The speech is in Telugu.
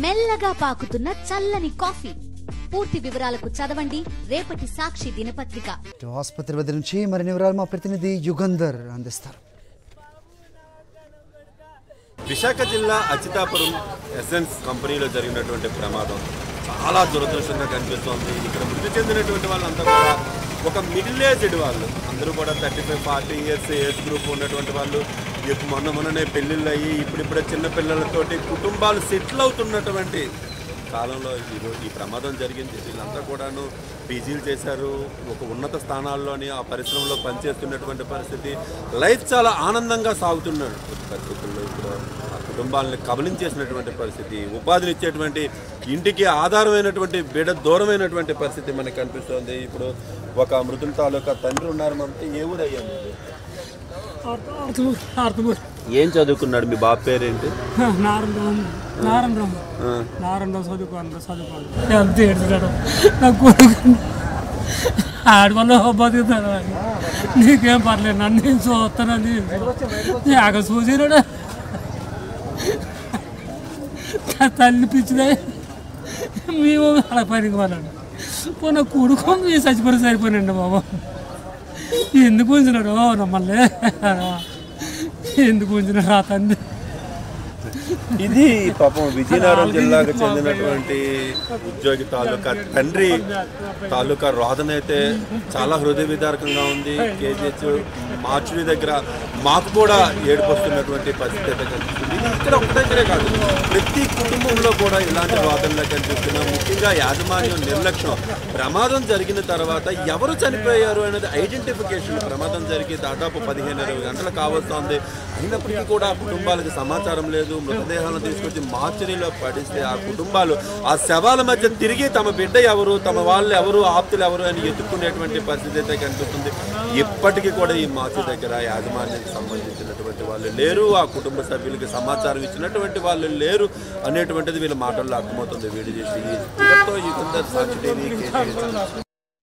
మెల్లగా పాకుతున్న చల్లని కాఫీ. పూర్తి వివరాలకు చదవండి రేపటి సాక్షి దినపత్రిక. ఆసుపత్రి వద్ద నుంచి మరిన్ని వివరాలు మా ప్రతినిధి యుగంధర్ అందిస్తారు. విశాఖ జిల్లా అచితాపురం ఎసెన్స్ కంపెనీలో జరిగినటువంటి ప్రమాదం చాలా దురదృష్టంగా కనిపిస్తోంది. ఇక్కడ మృతి చెందినటువంటి వాళ్ళంతా కూడా ఒక మిడిల్ ఏజ్డ్ వాళ్ళు, అందరూ కూడా 35-40 ఇయర్స్ ఏజ్ గ్రూప్ ఉన్నటువంటి వాళ్ళు. మొన్ననే పెళ్ళిళ్ళు అయ్యి ఇప్పుడిప్పుడే చిన్న పిల్లలతోటి కుటుంబాలు సెటిల్ అవుతున్నటువంటి కాలంలో ఈ ప్రమాదం జరిగింది. వీళ్ళంతా కూడాను పీజీలు చేశారు, ఒక ఉన్నత స్థానాల్లోని ఆ పరిశ్రమలో పనిచేస్తున్నటువంటి పరిస్థితి. లైఫ్ చాలా ఆనందంగా సాగుతున్నారు పరిస్థితుల్లో ఇప్పుడు ఆ కుటుంబాలని కబలించేసినటువంటి పరిస్థితి, ఉపాధినిచ్చేటువంటి ఇంటికి ఆధారమైనటువంటి బిడ్డ దూరమైనటువంటి పరిస్థితి మనకు కనిపిస్తోంది. ఇప్పుడు ఒక మృతుల తాలూకా తండ్రి ఉన్నారు. మనకి ఏ ఊరు అయ్యాము? ఏం చదువుకున్నాడు? మీ బాబు పేరేంటి? ఆడి వల్ల బతుకుతాడు. నీకేం పర్లేదు, నన్ను నేను చూస్తానని అక్కడ చూసినాడు. తల్లి పిచ్చిదే మేము అలా పనికి వాళ్ళండి. పోనీ కొడుకు మీ చచ్చిపోయి సరిపోయినండి బాబు. ఎందుకు ఉంచినాడు మమ్మల్ని, ఎందుకు ఉంచినాడు ఆ తండ్రి. ఇది పాపం విజయనగరం జిల్లాకు చెందినటువంటి ఉద్యోగి తాలూకా తండ్రి తాలూకా రోదన అయితే చాలా హృదయ విదారకంగా ఉంది. కేజీహెచ్ మార్చుడి దగ్గర మాకు కూడా ఏడుపొస్తున్నటువంటి పరిస్థితి అయితే కనిపిస్తుంది. ఇది ఇక్కడ ఒక దగ్గరే కాదు, ప్రతి కుటుంబంలో కూడా ఇలాంటి రోదనలు కనిపిస్తున్నాం. ముఖ్యంగా యాజమాన్యం నిర్లక్ష్యం. ప్రమాదం జరిగిన తర్వాత ఎవరు చనిపోయారు అనేది ఐడెంటిఫికేషన్. ప్రమాదం జరిగి దాదాపు 15-20 గంటలు కావస్తోంది. అయినప్పటికీ కూడా ఆ కుటుంబాలకు సమాచారం లేదు. మృతదేహాలను తీసుకొచ్చి మార్చరీలో పడిస్తే ఆ కుటుంబాలు ఆ శవాల మధ్య తిరిగి తమ బిడ్డ ఎవరు, తమ వాళ్ళు ఎవరు, ఆప్తులు ఎవరు అని ఎత్తుకునేటువంటి పరిస్థితి అయితే కనిపిస్తుంది. ఇప్పటికీ కూడా ఈ మార్చి దగ్గర యాజమాన్యానికి సంబంధించినటువంటి వాళ్ళు లేరు, ఆ కుటుంబ సభ్యులకి సమాచారం ఇచ్చినటువంటి వాళ్ళు లేరు అనేటువంటిది వీళ్ళ మాటల్లో అర్థమవుతుంది. వీడియో చేసి ఈ సాక్షి టీవీ